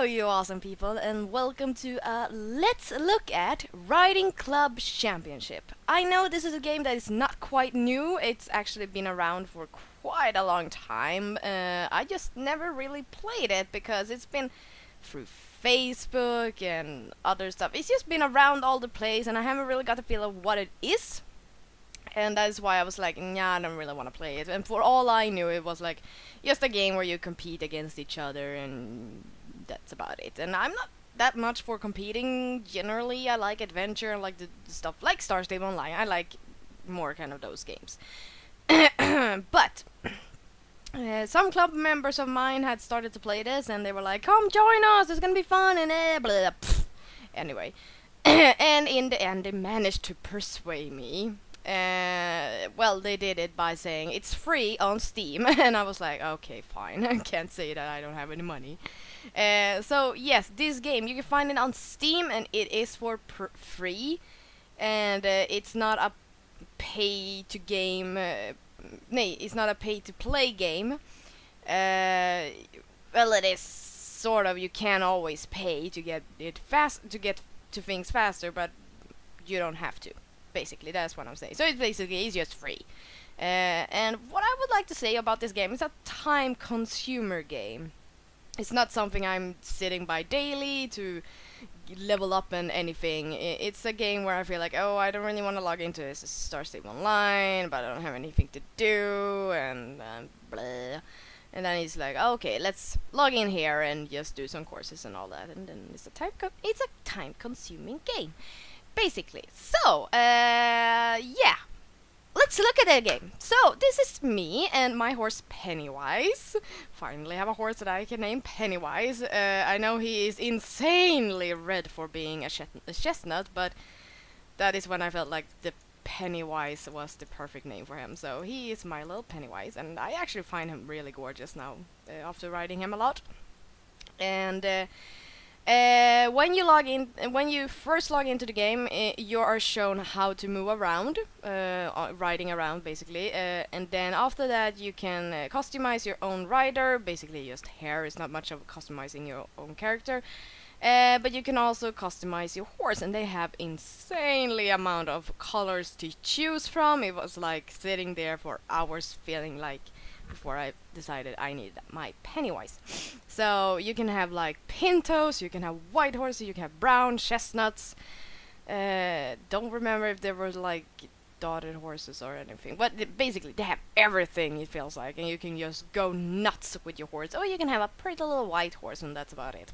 you awesome people, and welcome to Let's Look at Riding Club Championship. I know this is a game that is not quite new, it's actually been around for quite a long time. I just never really played it because it's been through Facebook and other stuff. It's just been around all the place, and I haven't really got a feel of what it is. And that's why I was like, nah, I don't really want to play it. And for all I knew, it was like just a game where you compete against each other, and that's about it. And I'm not that much for competing generally. I like adventure, I like the stuff like Star Stable Online. I like more kind of those games. But some club members of mine had started to play this, and they were like, "Come join us! It's gonna be fun!" And blah, blah, blah. Anyway, and in the end, they managed to persuade me. Well, they did it by saying it's free on Steam, and I was like, okay, fine. I can't say that I don't have any money. So yes, this game you can find it on Steam, and it is for free, and it's not a pay to game. Nay, it's not a pay to play game. Well, it is sort of. You can always pay to get it fast to get to things faster, but you don't have to. Basically, that's what I'm saying. So it's just free. And what I would like to say about this game is a time consumer game. It's not something I'm sitting by daily to level up and anything. It's a game where I feel like, oh, I don't really want to log into this Star Stable Online, but I don't have anything to do, and blah. And then he's like, okay, let's log in here and just do some courses and all that. And then it's a time consuming game. Basically. So, yeah. Let's look at the game. So, this is me and my horse Pennywise. Finally have a horse that I can name Pennywise. I know he is insanely red for being a chestnut, but that is when I felt like the Pennywise was the perfect name for him. So, he is my little Pennywise, and I actually find him really gorgeous now, after riding him a lot. And, when you first log into the game, you are shown how to move around, riding around basically, and then after that you can customize your own rider, basically just hair. It's not much of customizing your own character, but you can also customize your horse, and they have insanely amount of colors to choose from. It was like sitting there for hours feeling like before I decided I needed my Pennywise. So you can have like pintos, you can have white horses, you can have brown chestnuts. Don't remember if there were like dotted horses or anything, but basically they have everything, it feels like, and you can just go nuts with your horse. Or you can have a pretty little white horse, and that's about it.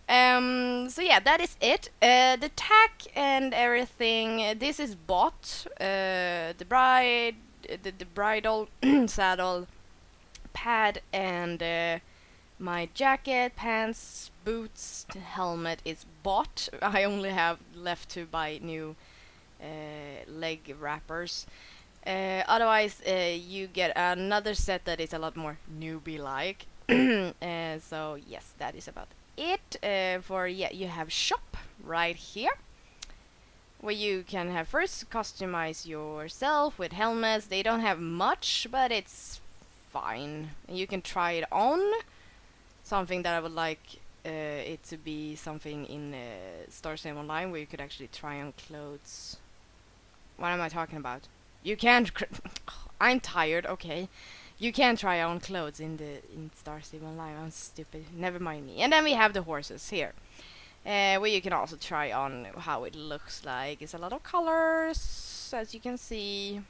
So yeah, that is it. The tack and everything, this is bought. The bridle, saddle, pad, and my jacket, pants, boots, helmet is bought. I only have left to buy new leg wrappers. Otherwise, you get another set that is a lot more newbie-like. So yes, that is about it. You have shop right here, where you can have first customize yourself with helmets. They don't have much, but it's fine. You can try it on. Something that I would like it to be something in Star Stable Online, where you could actually try on clothes. What am I talking about? You can't. I'm tired. Okay, you can try on clothes in Star Stable Online. I'm stupid. Never mind me. And then we have the horses here. Where you can also try on how it looks like. It's a lot of colors, as you can see.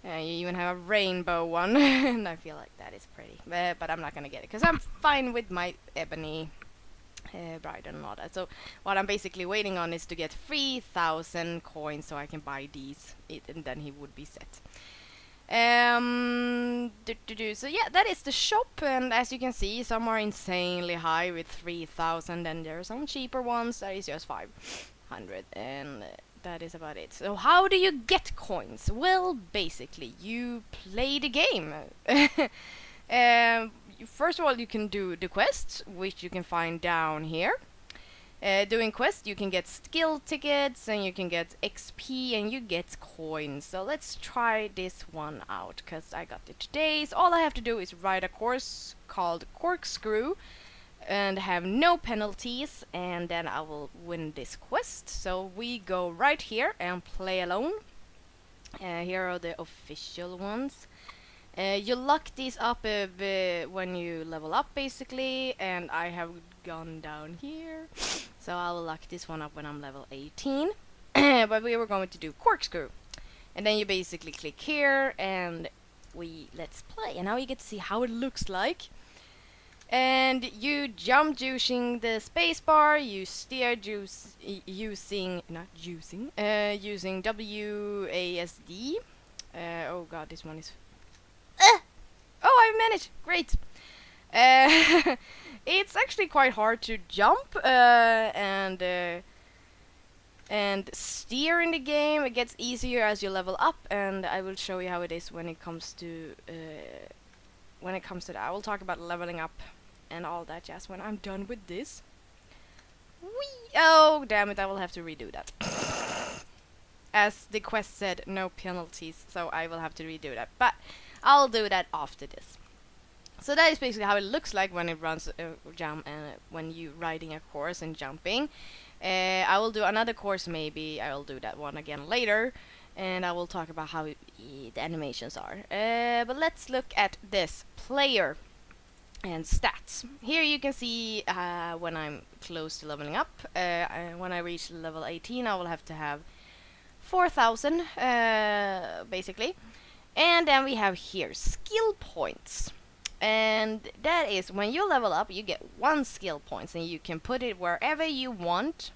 You even have a rainbow one, and I feel like that is pretty. But I'm not gonna get it, because I'm fine with my ebony bride and all that. So what I'm basically waiting on is to get 3,000 coins so I can buy these, and then he would be set. So yeah, that is the shop, and as you can see, some are insanely high with 3,000, and there are some cheaper ones that is just 500, and that is about it. So how do you get coins? Well, basically you play the game. First of all, you can do the quests, which you can find down here. Doing quests, you can get skill tickets, and you can get XP, and you get coins. So let's try this one out, because I got it today. So all I have to do is ride a course called Corkscrew, and have no penalties, and then I will win this quest. So we go right here and play alone. Here are the official ones. You lock these up when you level up, basically, and I have gone down here, so I will lock this one up when I'm level 18. But we were going to do corkscrew, and then you basically click here, and let's play. And now you get to see how it looks like. And you jump using the spacebar. You steer using WASD. Oh god, this one is. Oh, I managed! Great! It's actually quite hard to jump and steer in the game. It gets easier as you level up, and I will show you how it is when it comes to that. I will talk about leveling up and all that jazz when I'm done with this. Whee! Oh, damn it! I will have to redo that. As the quest said, no penalties, so I will have to redo that. But I'll do that after this. So that is basically how it looks like when it runs jump when you riding a course and jumping. I will do another course, maybe I will do that one again later, and I will talk about how the animations are. But let's look at this player and stats. Here you can see when I'm close to leveling up. When I reach level 18, I will have to have 4,000 basically. And then we have here skill points. And that is when you level up, you get 1 skill points, and you can put it wherever you want.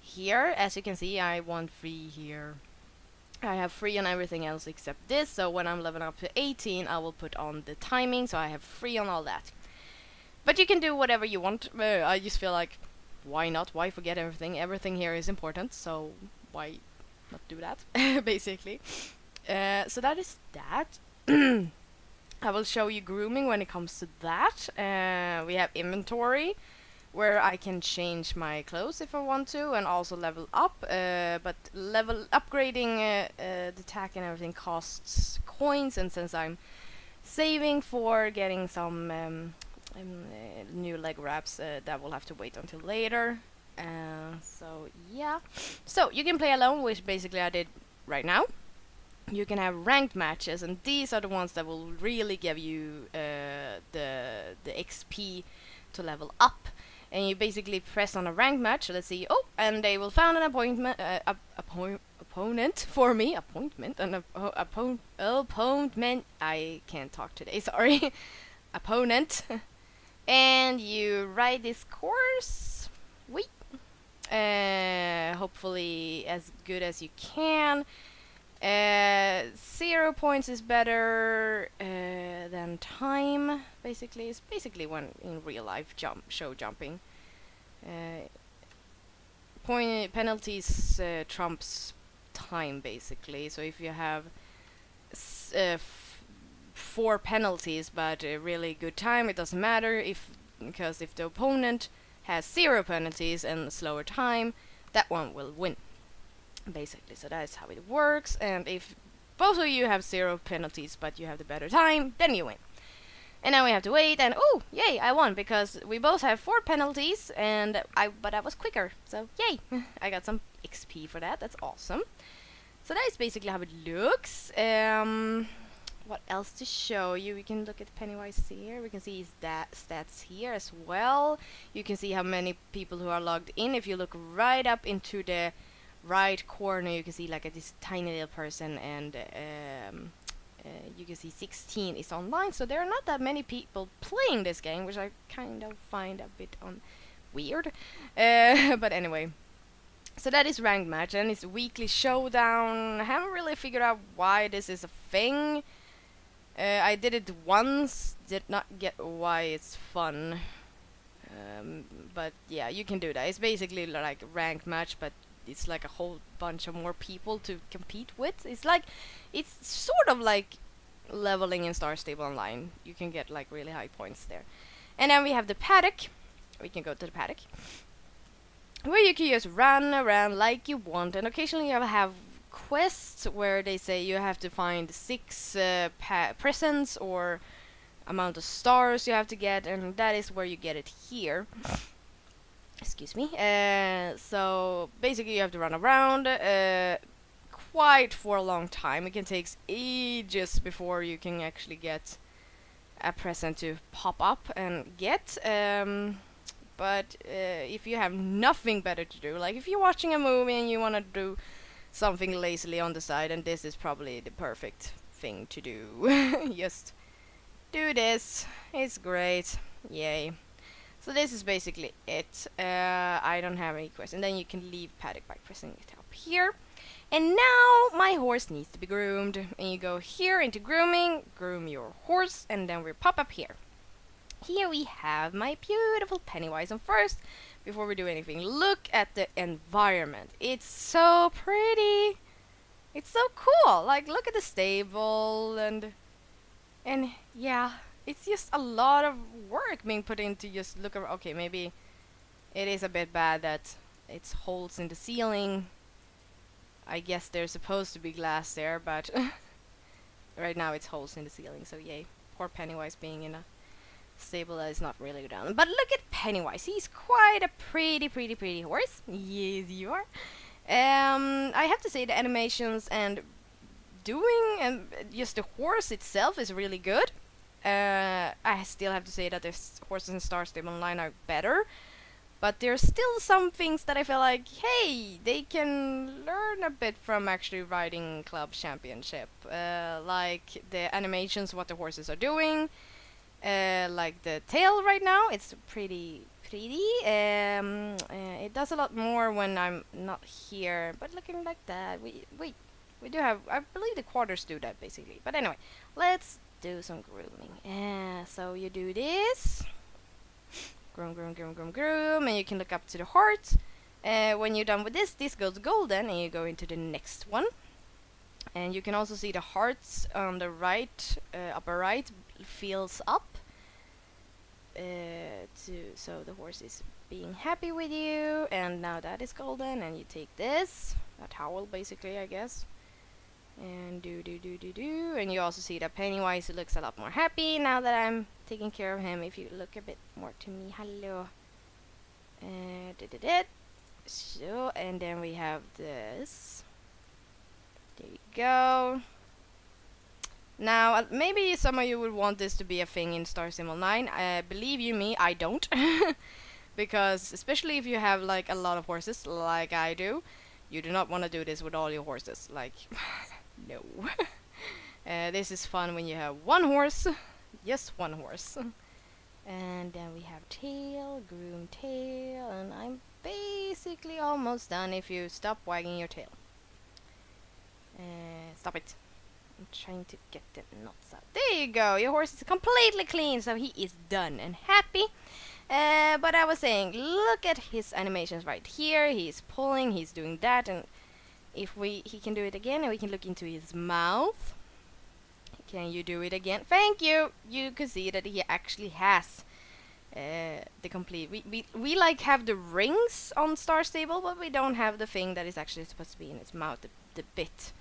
Here, as you can see, I want free here. I have free on everything else except this, so when I'm leveling up to 18, I will put on the timing, so I have free on all that. But you can do whatever you want. I just feel like, why not? Why forget everything? Everything here is important, so why not do that, basically. So that is that. I will show you grooming when it comes to that. We have inventory, where I can change my clothes if I want to, and also level up. But upgrading the attack and everything costs coins, and since I'm saving for getting some new leg wraps, that will have to wait until later. So yeah. So you can play alone, which basically I did right now. You can have ranked matches, and these are the ones that will really give you the XP to level up. And you basically press on a ranked match. Let's see. Oh, and they will find an opponent for me. Appointment. Opponent. I can't talk today. Sorry. Opponent. And you ride this course. Wait. Hopefully as good as you can. 0 points is better than time. Basically, it's basically when in real life show jumping. Penalties trumps time, basically. So if you have 4 penalties but a really good time, it doesn't matter because if the opponent has 0 penalties and slower time, that one will win. Basically, so that is how it works. And if both of you have 0 penalties but you have the better time, then you win. And now we have to wait, and oh, yay, I won because we both have 4 penalties, and I was quicker, so yay. I got some XP for that. That's awesome. So that is basically how it looks. What else to show you? We can look at Pennywise here. We can see his stats here as well. You can see how many people who are logged in. If you look right up into the right corner, you can see like this tiny little person, and you can see 16 is online, so there are not that many people playing this game, which I kind of find a bit weird. But anyway, so that is ranked match, and it's weekly showdown. I haven't really figured out why this is a thing. I did it once, did not get why it's fun. But yeah, you can do that. It's basically like a ranked match, but it's like a whole bunch of more people to compete with. It's sort of like leveling in Star Stable Online. You can get like really high points there. And then we have the paddock. We can go to the paddock, where you can just run around like you want, and occasionally you have quests where they say you have to find 6 presents or amount of stars you have to get, and that is where you get it here. Excuse me. So basically you have to run around quite for a long time. It can take ages before you can actually get a present to pop up and get. But if you have nothing better to do, like if you're watching a movie and you want to do something lazily on the side, and this is probably the perfect thing to do. Just do this. It's great. Yay. So this is basically it. I don't have any questions. And then you can leave paddock by pressing it up here. And now my horse needs to be groomed. And you go here into grooming, groom your horse, and then we pop up here. Here we have my beautiful Pennywise. And first, before we do anything, look at the environment. It's so pretty. It's so cool. Like, look at the stable and yeah, it's just a lot of work being put into just look around. Okay, maybe it is a bit bad that it's holes in the ceiling. I guess there's supposed to be glass there, but right now it's holes in the ceiling, so yay. Poor Pennywise being in a stable that is not really done. But look at Pennywise. He's quite a pretty horse. Yes, you are. I have to say the animations and doing and just the horse itself is really good. I still have to say that the horses in Star Stable Online are better, but there's still some things that I feel like, hey, they can learn a bit from actually riding Club Championship. Like the animations, what the horses are doing. Like the tail right now, it's pretty. It does a lot more when I'm not here, but looking like that, we do have, I believe the quarters do that basically. But anyway, let's do some grooming. So you do this. Groom, and you can look up to the heart. When you're done with this goes golden, and you go into the next one. And you can also see the hearts on the right, upper right, fills up. So the horse is being happy with you, and now that is golden, and you take this, a towel basically, I guess. And do, and you also see that Pennywise looks a lot more happy now that I'm taking care of him. If you look a bit more to me, hello. So, and then we have this. There you go. Now, maybe some of you would want this to be a thing in Star Sim Online. Believe you me, I don't. Because, especially if you have like a lot of horses, like I do, you do not want to do this with all your horses. Like, no. This is fun when you have one horse, just one horse. And then we have tail, groom tail, and I'm basically almost done if you stop wagging your tail. Stop it. I'm trying to get the knots out. There you go. Your horse is completely clean, so he is done and happy. But I was saying, look at his animations right here. He's pulling, he's doing that, and if he can do it again, and we can look into his mouth. Can you do it again? Thank you. You can see that he actually has the complete. We like have the rings on Star Stable, but we don't have the thing that is actually supposed to be in his mouth. The bit.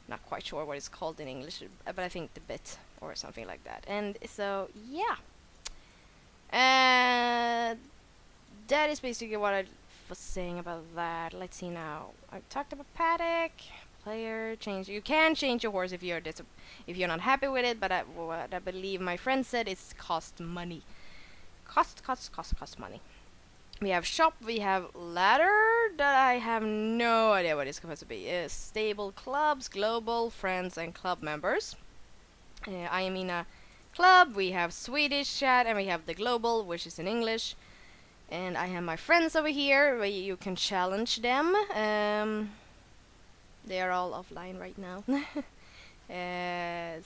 Not quite sure what it's called in English, but I think the bit or something like that. And so yeah, that is basically what I was saying about that. Let's see now. I talked about paddock, player change. You can change your horse if you're if you're not happy with it, but what I believe my friend said is cost money. Cost money. We have shop, we have ladder that I have no idea what it's supposed to be. Stable clubs, global, friends, and club members. I am in a club, we have Swedish chat, and we have the global, which is in English. And I have my friends over here, where you can challenge them. They are all offline right now.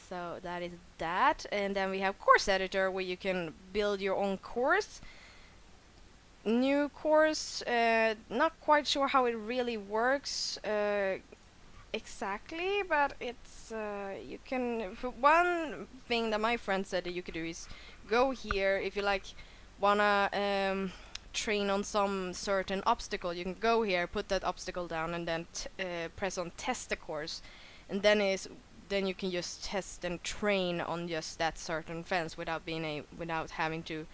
So that is that. And then we have course editor, where you can build your own course. New course, not quite sure how it really works exactly, but it's you can. For one thing that my friend said that you could do is go here if you like wanna train on some certain obstacle. You can go here, put that obstacle down, and then press on test the course, and then then you can just test and train on just that certain fence without without having to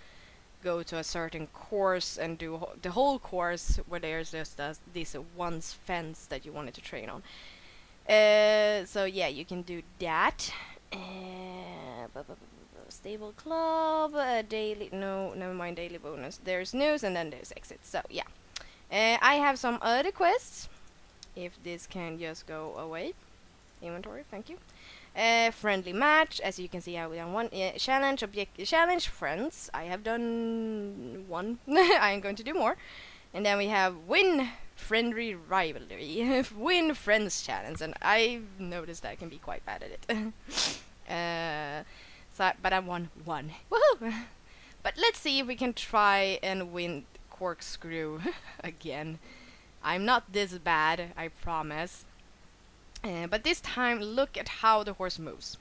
go to a certain course and do the whole course where there's just this one fence that you wanted to train on. So yeah, you can do that. Stable club, daily, no, never mind, daily bonus. There's news and then there's exit. So yeah, I have some other quests. If this can just go away. Inventory, thank you. Friendly match, as you can see, I have done one. Challenge friends. I have done one. I am going to do more. And then we have win friendly rivalry, win friends challenge, and I noticed that I can be quite bad at it. But I won one. Woohoo! But let's see if we can try and win corkscrew again. I'm not this bad, I promise. But this time, look at how the horse moves.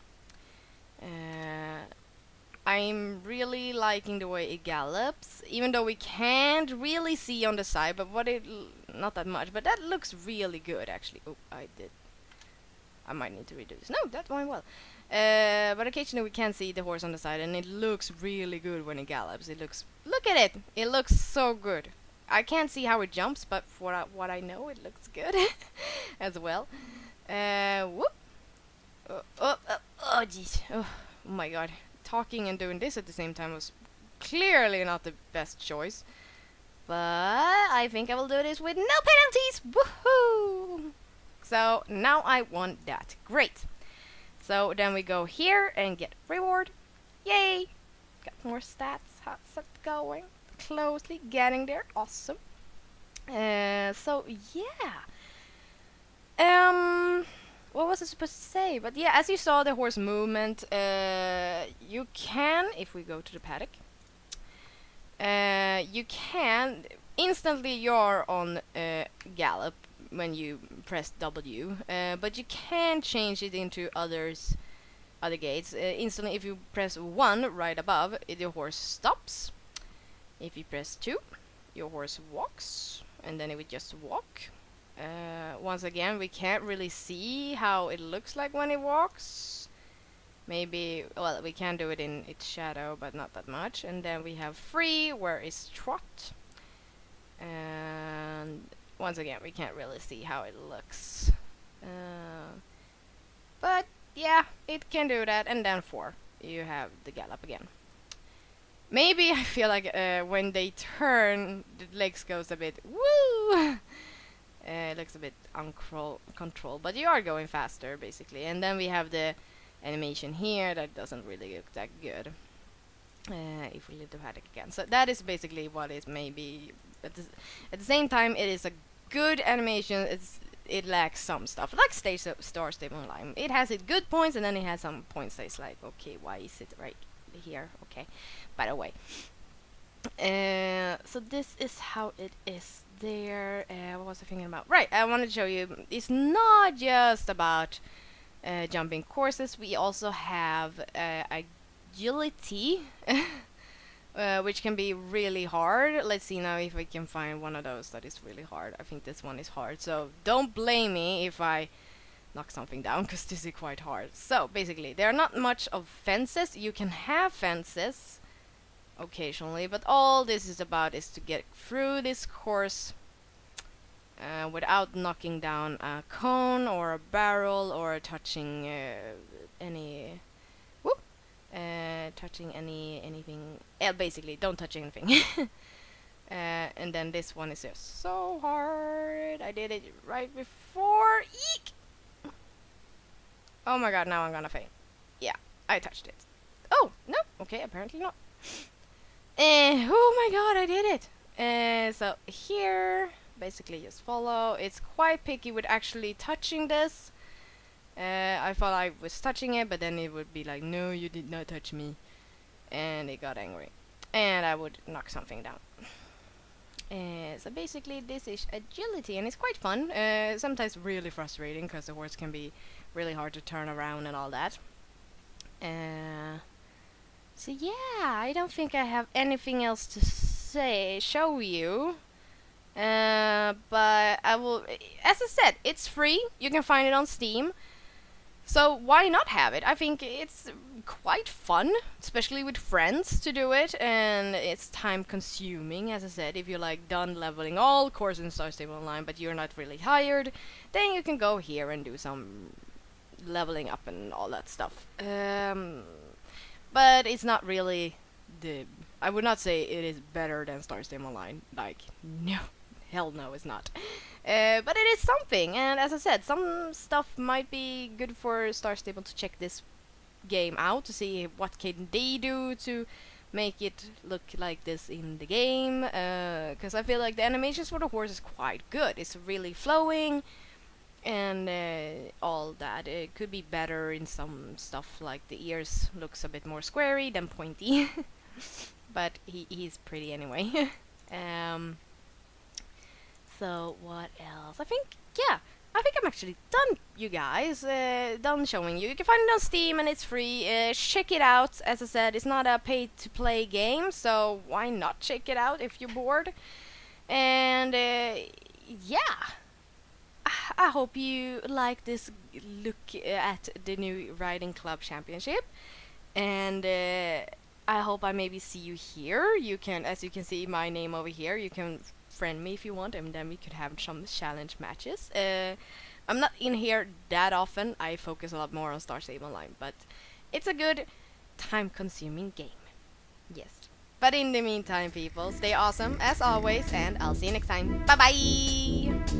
I'm really liking the way it gallops, even though we can't really see on the side, but not that much, but that looks really good actually. Oh, I might need to redo this. No, that went well. But occasionally we can see the horse on the side, and it looks really good when it gallops. Look at it! It looks so good. I can't see how it jumps, but for what I know, it looks good as well. Whoop! Oh jeez. Oh my god. Talking and doing this at the same time was clearly not the best choice. But I think I will do this with no penalties! Woohoo! So now I want that. Great. So then we go here and get reward. Yay! Got more stats. How's that going? Closely getting there. Awesome. So yeah. What was I supposed to say? But yeah, as you saw the horse movement, you can, if we go to the paddock, you can instantly you're on gallop when you press W, but you can change it into other gates. Instantly, if you press 1 right above, your horse stops. If you press 2, your horse walks, and then it would just walk. Once again, we can't really see how it looks like when it walks. Maybe, well, we can do it in its shadow, but not that much. And then we have free, where is trot. And once again, we can't really see how it looks. But yeah, it can do that. And then 4, you have the gallop again. Maybe I feel like when they turn, the legs goes a bit woo. It looks a bit uncontrolled, but you are going faster basically. And then we have the animation here that doesn't really look that good. If we leave the paddock again, so that is basically what is maybe. At the same time, it is a good animation. It lacks some stuff, like Star Stable Online. It has its good points, and then it has some points that's like, okay, why is it right here? Okay, by the way. So this is how it is there. What was I thinking about? Right, I want to show you. It's not just about jumping courses. We also have agility, which can be really hard. Let's see now if I can find one of those that is really hard. I think this one is hard, so don't blame me if I knock something down, because this is quite hard. So basically, there are not much of fences. You can have fences occasionally, but all this is about is to get through this course without knocking down a cone or a barrel or touching anything. Basically, don't touch anything. And then this one is just so hard. I did it right before. Eek! Oh my god, now I'm gonna fail. Yeah, I touched it. Oh, no. Okay, apparently not. Oh my god, I did it! So here, basically just follow. It's quite picky with actually touching this. I thought I was touching it, but then it would be like, no, you did not touch me. And it got angry. And I would knock something down. So basically this is agility, and it's quite fun. Sometimes really frustrating, because the horse can be really hard to turn around and all that. So yeah, I don't think I have anything else to show you. But I will, as I said, it's free. You can find it on Steam. So why not have it? I think it's quite fun, especially with friends to do it, and it's time consuming, as I said. If you're like done leveling all courses in Star Stable Online, but you're not really tired, then you can go here and do some leveling up and all that stuff. But it's not really the. I would not say it is better than Star Stable Online. Like, no, hell no, it's not. But it is something, and as I said, some stuff might be good for Star Stable to check this game out to see what can they do to make it look like this in the game. Because I feel like the animations for the horse is quite good. It's really flowing and all that. It could be better in some stuff, like the ears looks a bit more squarey than pointy. But he's pretty anyway. um, so what else? Yeah, I think I'm actually done, you guys. Done showing you. You can find it on Steam and it's free. Check it out. As I said, it's not a pay-to-play game, so why not check it out if you're bored? And yeah, I hope you like this look at the new Riding Club Championship. And I hope I maybe see you here. You can, as you can see my name over here, you can friend me if you want, and then we could have some challenge matches. I'm not in here that often. I focus a lot more on Star Stable Online, but it's a good time-consuming game. Yes. But in the meantime, people, stay awesome as always, and I'll see you next time. Bye bye!